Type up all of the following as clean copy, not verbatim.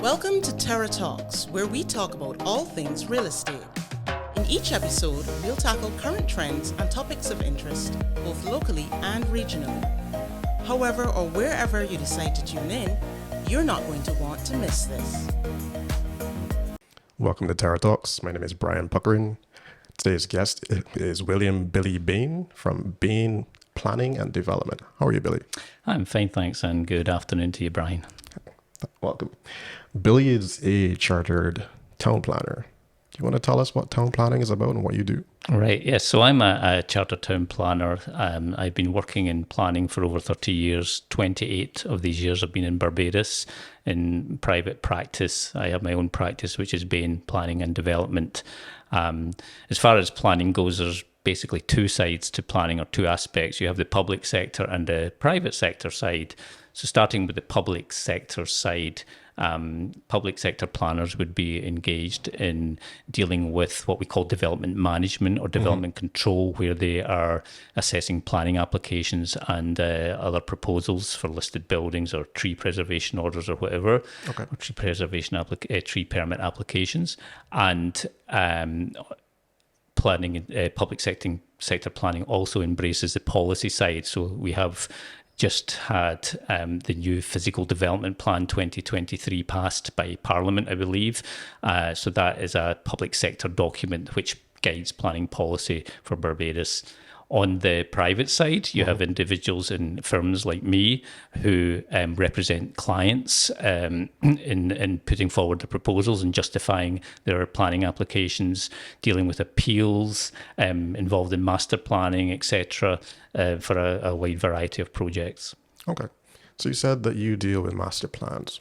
Welcome to Terra Talks, where we talk about all things real estate. In each episode, we'll tackle current trends and topics of interest, both locally and regionally. However or wherever you decide to tune in, you're not going to want to miss this. Welcome to Terra Talks. My name is Brian Puckering. Today's guest is William Billy Bain from Bain Planning and Development. How are you, Billy? I'm fine, thanks, and good afternoon to you, Brian. Welcome. Billy is a chartered town planner. Do you want to tell us what town planning is about and what you do? Right, yes. So I'm a chartered town planner. I've been working in planning for over 30 years. 28 of these years I've been in Barbados in private practice. I have my own practice, which is Bain Planning and Development. As far as planning goes, there's basically two sides to planning, or two aspects. You have the public sector and the private sector side. So starting with the public sector side, public sector planners would be engaged in dealing with what we call development management or development control, where they are assessing planning applications and other proposals for listed buildings or tree preservation orders or whatever, or tree preservation tree permit applications, and planning. Public sector planning also embraces the policy side. So we have just had the new Physical Development Plan 2023 passed by Parliament, I believe. So that is a public sector document which guides planning policy for Barbados. On the private side, you have individuals and firms like me who represent clients in putting forward the proposals and justifying their planning applications, dealing with appeals, involved in master planning, etc., for a wide variety of projects. Okay. So you said that you deal with master plans.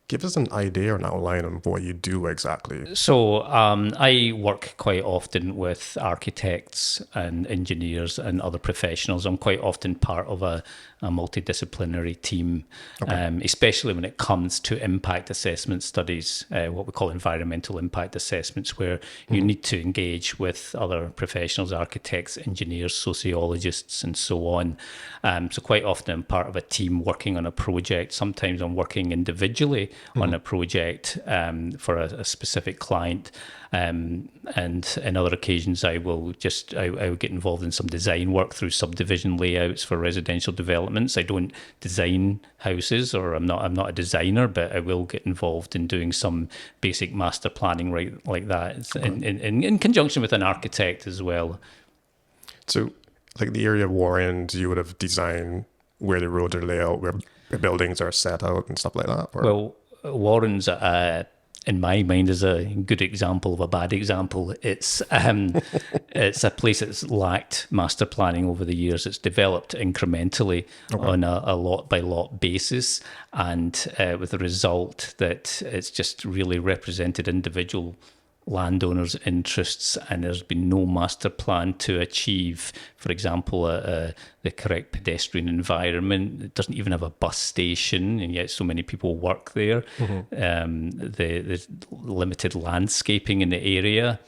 Give us an idea or an outline of what you do exactly. So I work quite often with architects and engineers and other professionals. I'm quite often part of a multidisciplinary team, especially when it comes to impact assessment studies, what we call environmental impact assessments, where you need to engage with other professionals, architects, engineers, sociologists, and so on. So quite often I'm part of a team working on a project. Sometimes I'm working individually on a project for a specific client. And in other occasions, I will get involved in some design work through subdivision layouts for residential developments. I don't design houses, or I'm not a designer, but I will get involved in doing some basic master planning like that, in conjunction with an architect as well. So, like the area of Warrens, you would have designed where the roads are laid out, where buildings are set out and stuff like that? Or? Well, Warrens, in my mind, is a good example of a bad example. It's a place that's lacked master planning over the years. It's developed incrementally on a lot by lot basis, and with the result that it's just really represented individual landowners' interests, and there's been no master plan to achieve, for example, the correct pedestrian environment. It doesn't even have a bus station, and yet so many people work there. There's limited landscaping in the area.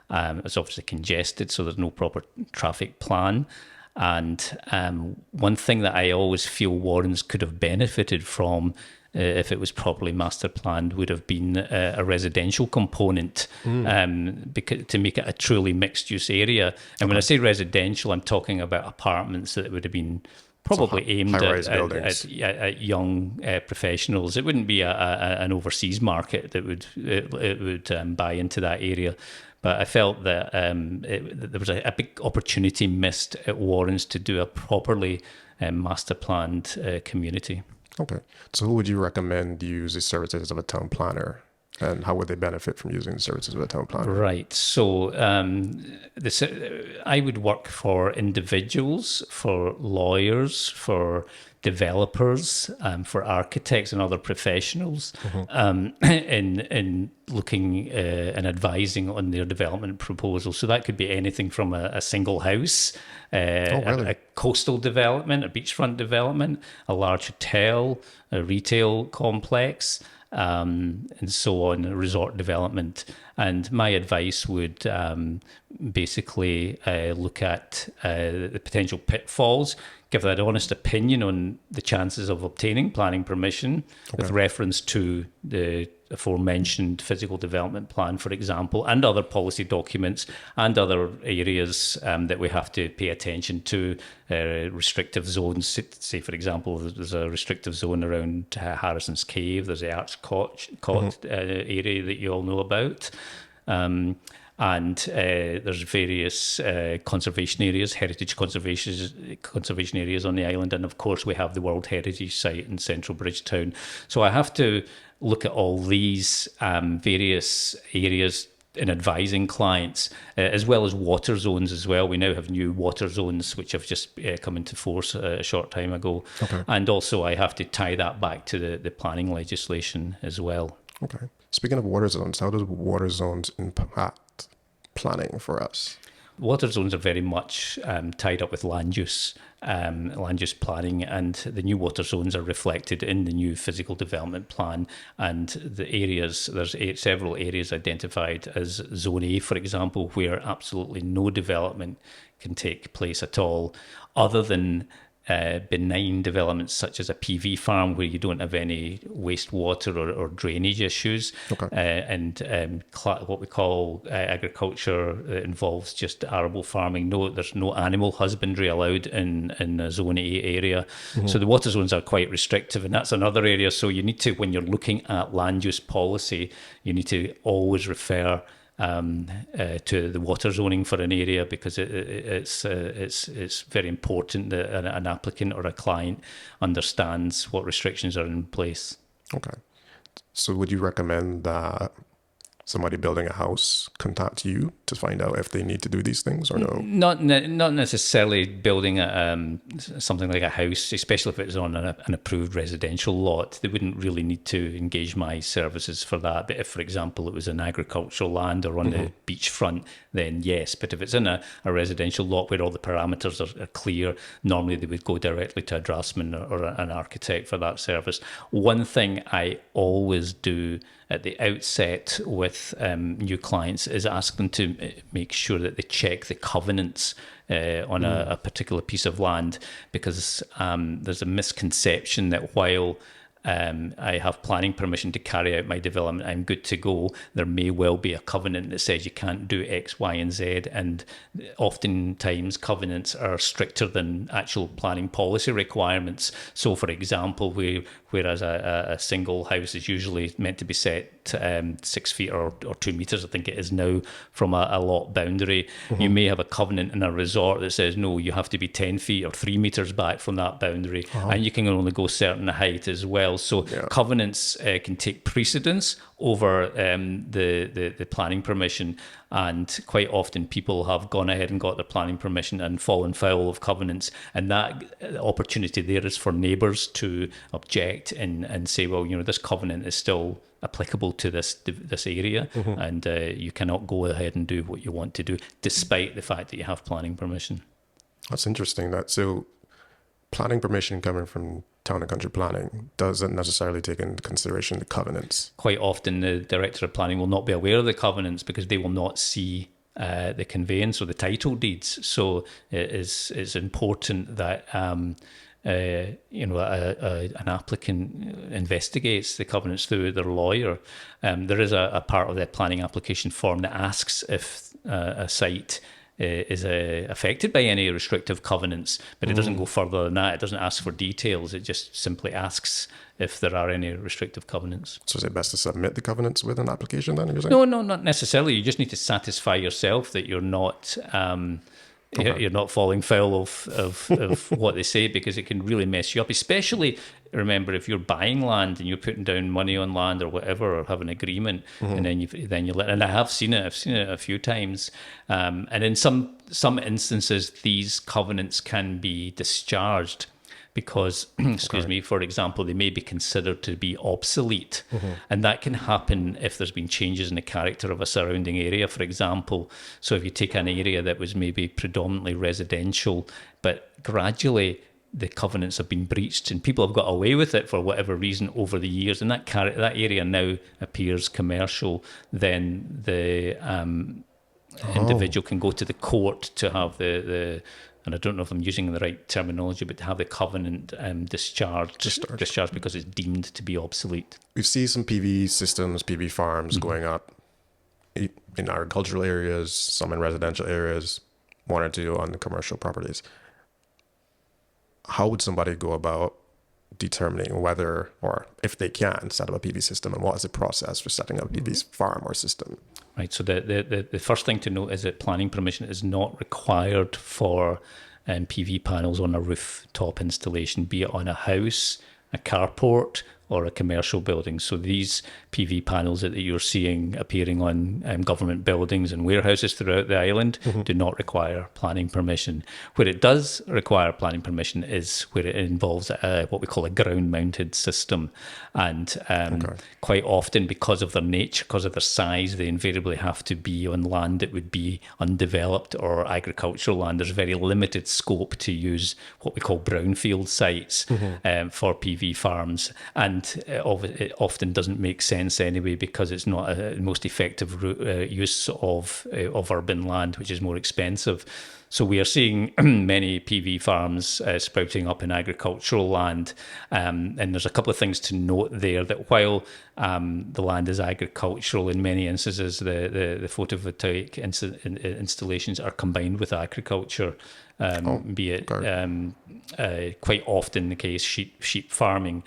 It's obviously congested, so there's no proper traffic plan. And one thing that I always feel Warrens could have benefited from, if it was properly master planned, would have been a residential component, to make it a truly mixed-use area. And when I say residential, I'm talking about apartments that would have been probably aimed at young professionals. It wouldn't be an overseas market that would buy into that area. But I felt that there was a big opportunity missed at Warrens to do a properly master planned community. Okay. So who would you recommend use the services of a town planner, and how would they benefit from using the services of a town planner? Right. So I would work for individuals, for lawyers, for developers, for architects and other professionals, in looking and advising on their development proposals. So that could be anything from a single house, a coastal development, a beachfront development, a large hotel, a retail complex, and so on, resort development. And my advice would basically look at the potential pitfalls, give an honest opinion on the chances of obtaining planning permission with reference to the aforementioned physical development plan, for example, and other policy documents and other areas that we have to pay attention to, restrictive zones. Say, for example, there's a restrictive zone around Harrison's Cave, there's the Arch Cot area that you all know about. And there's various conservation areas, heritage conservation areas on the island. And of course, we have the World Heritage Site in Central Bridgetown. So I have to look at all these various areas in advising clients, as well as water zones as well. We now have new water zones, which have just come into force a short time ago. Okay. And also I have to tie that back to the planning legislation as well. Okay. Speaking of water zones, how does water zones impact planning for us? Water zones are very much tied up with land use planning, and the new water zones are reflected in the new physical development plan. And the areas, there's several areas identified as Zone A, for example, where absolutely no development can take place at all, other than benign developments such as a PV farm where you don't have any wastewater or drainage issues. Okay. And what we call agriculture involves just arable farming. There's no animal husbandry allowed in the Zone A area. Mm-hmm. So the water zones are quite restrictive, and that's another area. So you need to, when you're looking at land use policy, you need to always refer to the water zoning for an area, because it's very important that an applicant or a client understands what restrictions are in place. Okay. So would you recommend that somebody building a house contact you to find out if they need to do these things or no? Not necessarily building something like a house, especially if it's on an approved residential lot. They wouldn't really need to engage my services for that. But if, for example, it was an agricultural land or on the beachfront, then yes. But if it's in a residential lot where all the parameters are clear, normally they would go directly to a draftsman or an architect for that service. One thing I always do at the outset with new clients is ask them to make sure that they check the covenants on a particular piece of land, because there's a misconception that while I have planning permission to carry out my development, I'm good to go, there may well be a covenant that says you can't do X, Y, and Z, and oftentimes covenants are stricter than actual planning policy requirements. So, for example, whereas a single house is usually meant to be set 6 feet or 2 meters, I think it is now, from a lot boundary, you may have a covenant in a resort that says, no, you have to be 10 feet or 3 meters back from that boundary, and you can only go certain height as well. So covenants can take precedence over the planning permission, and quite often people have gone ahead and got their planning permission and fallen foul of covenants, and that opportunity there is for neighbours to object and say, well, this covenant is still applicable to this area, and you cannot go ahead and do what you want to do despite the fact that you have planning permission. That's interesting. So planning permission coming from Town and Country Planning doesn't necessarily take into consideration the covenants. Quite often the Director of Planning will not be aware of the covenants because they will not see the conveyance or the title deeds. So it's important that an applicant investigates the covenants through their lawyer. There is a part of the planning application form that asks if a site is affected by any restrictive covenants, but it doesn't go further than that. It doesn't ask for details. It just simply asks if there are any restrictive covenants. So is it best to submit the covenants with an application then? No, not necessarily. You just need to satisfy yourself that you're not you're not falling foul of what they say, because it can really mess you up. Especially, remember, if you're buying land and you're putting down money on land or whatever, or have an agreement, and then you let. And I have seen it. I've seen it a few times. And in some instances, these covenants can be discharged because, for example, they may be considered to be obsolete. And that can happen if there's been changes in the character of a surrounding area, for example. So if you take an area that was maybe predominantly residential, but gradually the covenants have been breached and people have got away with it for whatever reason over the years, and that area now appears commercial, then the individual can go to the court to have the and I don't know if I'm using the right terminology, but to have the covenant discharged because it's deemed to be obsolete. We see some PV systems, PV farms going up in agricultural areas, some in residential areas, one or two on the commercial properties. How would somebody go about determining whether or if they can set up a PV system, and what is the process for setting up a PV farm or system? Right. So the first thing to note is that planning permission is not required for PV panels on a rooftop installation, be it on a house, a carport, or a commercial building. So these PV panels that you're seeing appearing on government buildings and warehouses throughout the island do not require planning permission. Where it does require planning permission is where it involves what we call a ground-mounted system. And quite often, because of their nature, because of their size, they invariably have to be on land that would be undeveloped or agricultural land. There's very limited scope to use what we call brownfield sites for PV farms. And it often doesn't make sense anyway, because it's not a most effective use of urban land, which is more expensive. So we are seeing many PV farms sprouting up in agricultural land. And there's a couple of things to note there, that while the land is agricultural, in many instances, the photovoltaic installations are combined with agriculture, be it quite often the case sheep farming.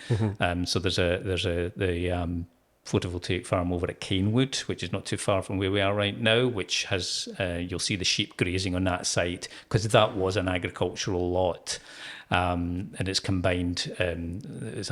So there's the photovoltaic farm over at Canewood, which is not too far from where we are right now, which has you'll see the sheep grazing on that site, because that was an agricultural lot. And it's combined, it's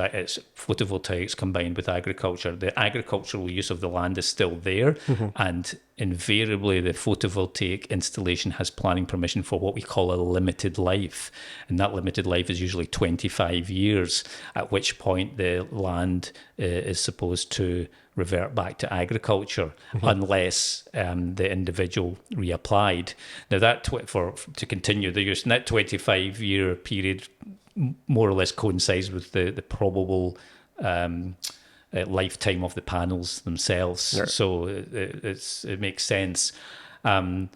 photovoltaics combined with agriculture. The agricultural use of the land is still there, and invariably the photovoltaic installation has planning permission for what we call a limited life. And that limited life is usually 25 years, at which point the land is supposed to revert back to agriculture, unless the individual reapplied. Now that to continue the use, and that 25-year period more or less coincides with the probable lifetime of the panels themselves. Yeah. So it makes sense. And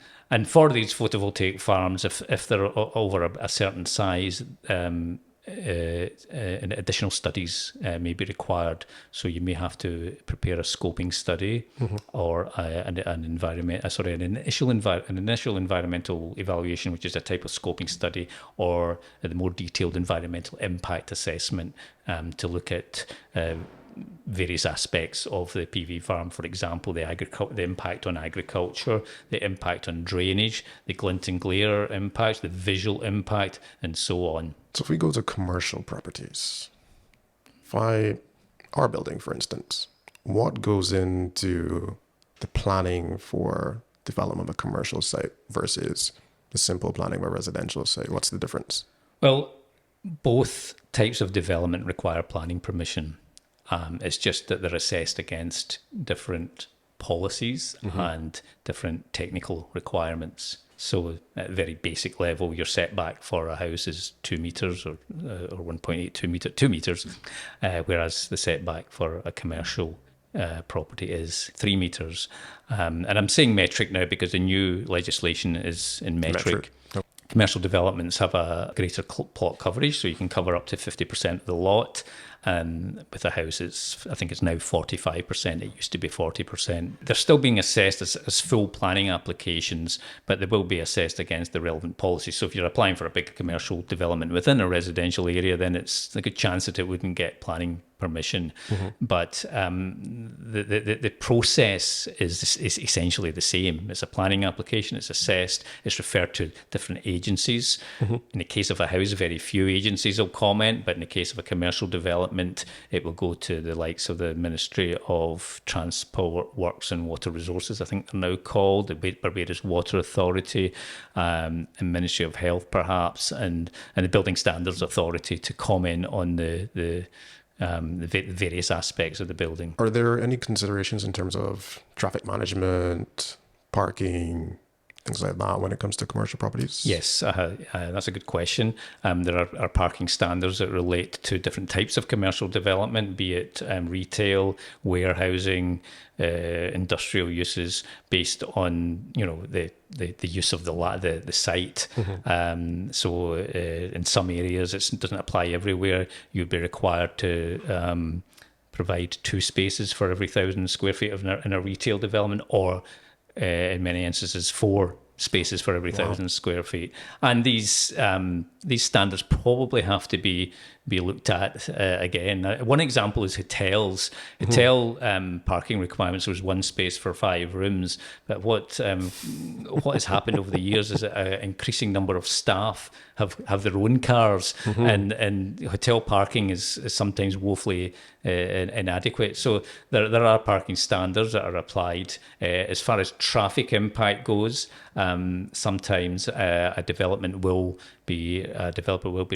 for these photovoltaic farms, if they're over a certain size, additional studies may be required. So you may have to prepare a scoping study or an initial environmental evaluation, which is a type of scoping study, or the more detailed environmental impact assessment to look at various aspects of the PV farm. For example, the impact on agriculture, the impact on drainage, the glint and glare impact, the visual impact, and so on. So if we go to commercial properties, our building, for instance, what goes into the planning for development of a commercial site versus the simple planning of a residential site? What's the difference? Well, both types of development require planning permission. It's just that they're assessed against different policies and different technical requirements. So at a very basic level, your setback for a house is 2 meters or 1.82 2 meters, whereas the setback for a commercial property is 3 meters. And I'm saying metric now because the new legislation is in metric. Yep. Commercial developments have a greater plot coverage, so you can cover up to 50% of the lot. With a house, I think it's now 45%. It used to be 40%. They're still being assessed as full planning applications, but they will be assessed against the relevant policy. So if you're applying for a big commercial development within a residential area, then it's a good chance that it wouldn't get planning permission. But the process is essentially the same. It's a planning application, it's assessed, it's referred to different agencies. In the case of a house, very few agencies will comment, but in the case of a commercial development, it will go to the likes of the Ministry of Transport, Works and Water Resources, I think they're now called, the Barbados Water Authority, and Ministry of Health perhaps, and the Building Standards Authority to comment on the various aspects of the building. Are there any considerations in terms of traffic management, parking, things like that when it comes to commercial properties? Yes, that's a good question. There are parking standards that relate to different types of commercial development, be it retail, warehousing, industrial uses, based on the use of the site. So in some areas it doesn't apply everywhere. You'd be required to provide 2 spaces for every 1,000 square feet in a retail development, or in many instances 4 spaces for every 1,000 square feet. And these standards probably have to be looked at again. One example is hotels. Hotel parking requirements was 1 space for 5 rooms. But what has happened over the years is that an increasing number of staff have their own cars, and hotel parking is sometimes woefully inadequate. So there are parking standards that are applied. As far as traffic impact goes, sometimes a developer will be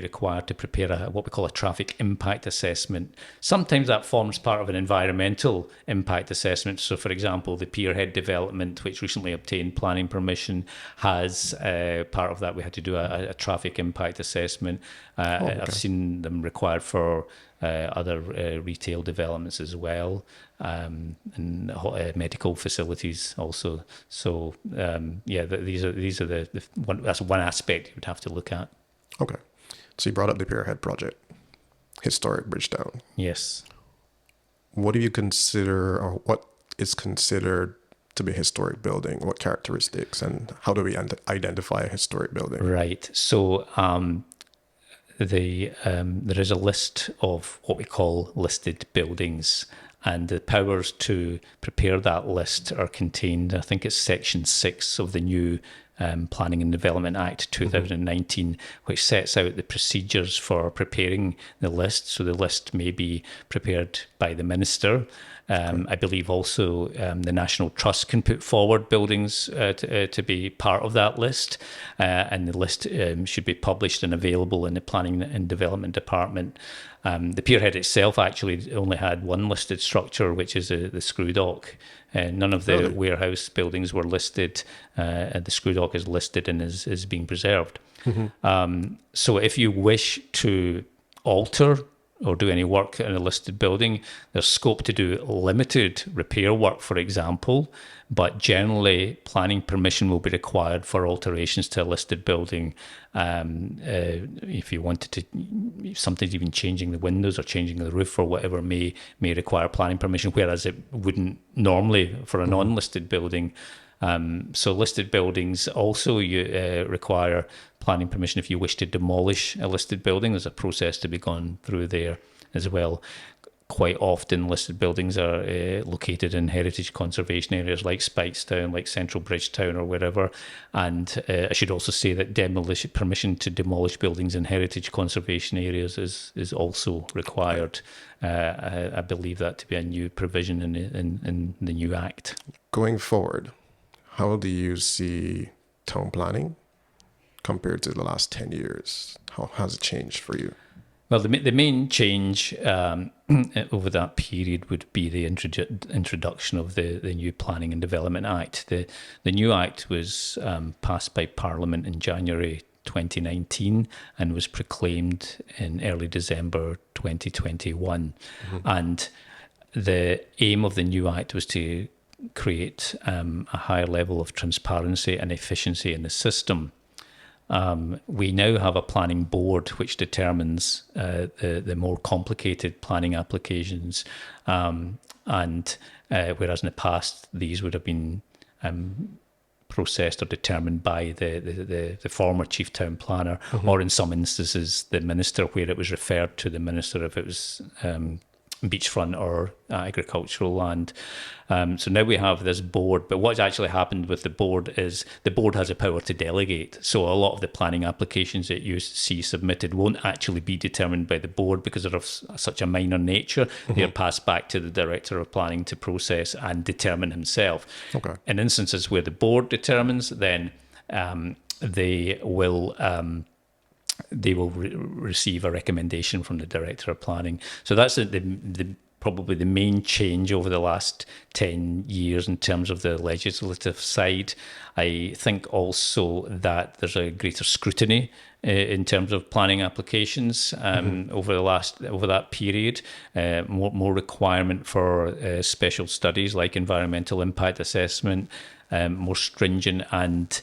required to prepare what we call a traffic impact assessment. Sometimes that forms part of an environmental impact assessment. So, for example, the Pierhead development, which recently obtained planning permission, has part of that. We had to do a traffic impact assessment. Okay. I've seen them required for other retail developments as well, and medical facilities also. So these are the one, that's one aspect you would have to look at. Okay, so you brought up the Pierhead project, historic Bridgetown. Yes. What do you consider, or what is considered to be a historic building? What characteristics, and how do we identify a historic building? Right. So there is a list of what we call listed buildings, and the powers to prepare that list are contained, I think it's Section 6 of the new Planning and Development Act 2019, which sets out the procedures for preparing the list. So the list may be prepared by the minister. I believe also the National Trust can put forward buildings to be part of that list, and the list should be published and available in the Planning and Development Department. The Pierhead itself actually only had 1 listed structure, which is the screw dock. None of the warehouse buildings were listed. The screw dock is listed and is being preserved. So if you wish to alter or do any work in a listed building, there's scope to do limited repair work, for example, but generally planning permission will be required for alterations to a listed building. If you wanted to, sometimes even changing the windows or changing the roof or whatever may require planning permission, whereas it wouldn't normally for a non-listed building. So listed buildings also require planning permission if you wish to demolish a listed building. There's a process to be gone through there as well. Quite often listed buildings are located in heritage conservation areas like Speightstown, like Central Bridgetown or wherever. And I should also say that permission to demolish buildings in heritage conservation areas is also required. I believe that to be a new provision in the new Act. Going forward, how do you see town planning compared to the last 10 years? How has it changed for you? Well, the main change over that period would be the introduction of the new Planning and Development Act. The new Act was passed by Parliament in January 2019 and was proclaimed in early December 2021. And the aim of the new Act was to create a higher level of transparency and efficiency in the system. We now have a planning board which determines the more complicated planning applications, and whereas in the past these would have been processed or determined by the former chief town planner, or in some instances the minister, where it was referred to the minister if it was beachfront or agricultural land. So now we have this board, but what's actually happened with the board is the board has a power to delegate. So a lot of the planning applications that you see submitted won't actually be determined by the board because they're of such a minor nature. They're passed back to the Director of Planning to process and determine himself. Okay. In instances where the board determines, then they will receive a recommendation from the Director of Planning. So that's probably the main change over the last 10 years in terms of the legislative side. I think also that there's a greater scrutiny in terms of planning applications over that period. More requirement for special studies like environmental impact assessment, more stringent and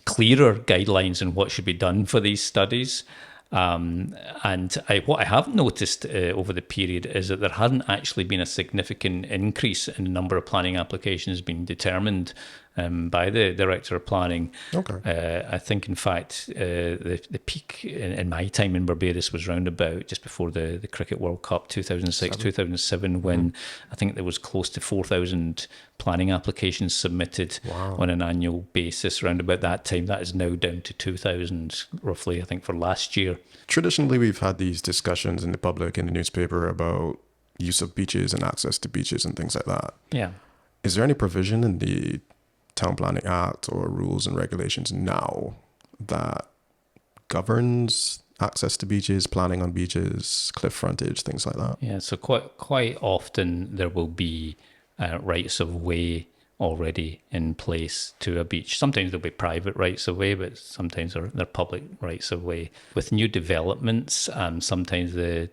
clearer guidelines on what should be done for these studies. What I have noticed over the period is that there hasn't actually been a significant increase in the number of planning applications being determined by the Director of Planning. Okay. I think, in fact, the peak in my time in Barbados was round about just before the Cricket World Cup 2006, 2007, when I think there was close to 4,000 planning applications submitted on an annual basis. Round about that time, that is now down to 2,000 roughly, I think, for last year. Traditionally, we've had these discussions in the public, in the newspaper, about use of beaches and access to beaches and things like that. Yeah. Is there any provision in the Town Planning Act or rules and regulations now that governs access to beaches, planning on beaches, cliff frontage, things like that? Yeah, so quite often there will be rights of way already in place to a beach. Sometimes there'll be private rights of way, but sometimes they're public rights of way. With new developments, sometimes the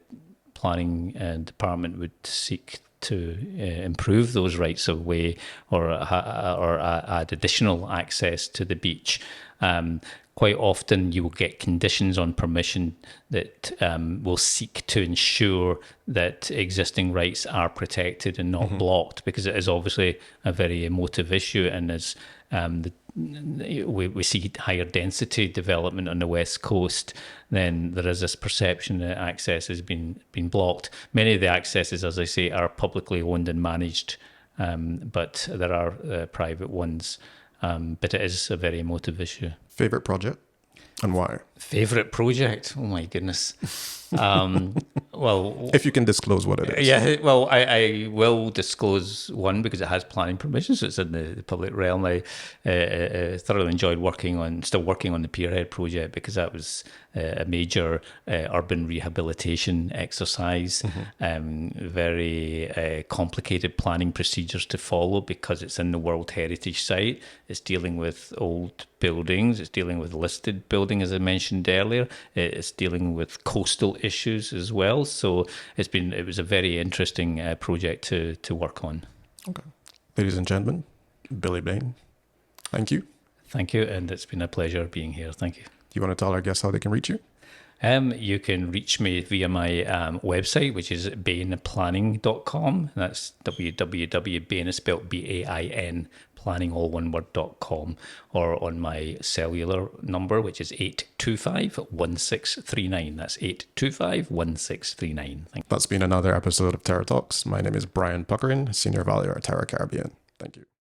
planning department would seek to improve those rights of way or add additional access to the beach. Quite often you will get conditions on permission that will seek to ensure that existing rights are protected and not blocked, because it is obviously a very emotive issue, and as we see higher density development on the west coast, then there is this perception that access has been blocked. Many of the accesses, as I say, are publicly owned and managed, but there are private ones. But it is a very emotive issue. Favorite project and why? Favorite project? Oh my goodness. Well, if you can disclose what it is. Yeah, well, I will disclose one because it has planning permission, so it's in the public realm. I thoroughly enjoyed still working on the Pierhead project, because that was a major urban rehabilitation exercise. Very complicated planning procedures to follow because it's in the World Heritage Site. It's dealing with old buildings. It's dealing with listed building, as I mentioned earlier. It's dealing with coastal issues as well. So it was a very interesting project to work on. Okay. Ladies and gentlemen, Billy Bain, thank you. Thank you, and it's been a pleasure being here. Thank you. Do you want to tell our guests how they can reach you? You can reach me via my website, which is bainplanning.com. That's www.bain is spelled BAIN, planning all one word.com, or on my cellular number, which is 825-1639. That's 825-1639. That's been another episode of Terra Talks. My name is Brian Puckering, Senior Valuer at Terra Caribbean. Thank you.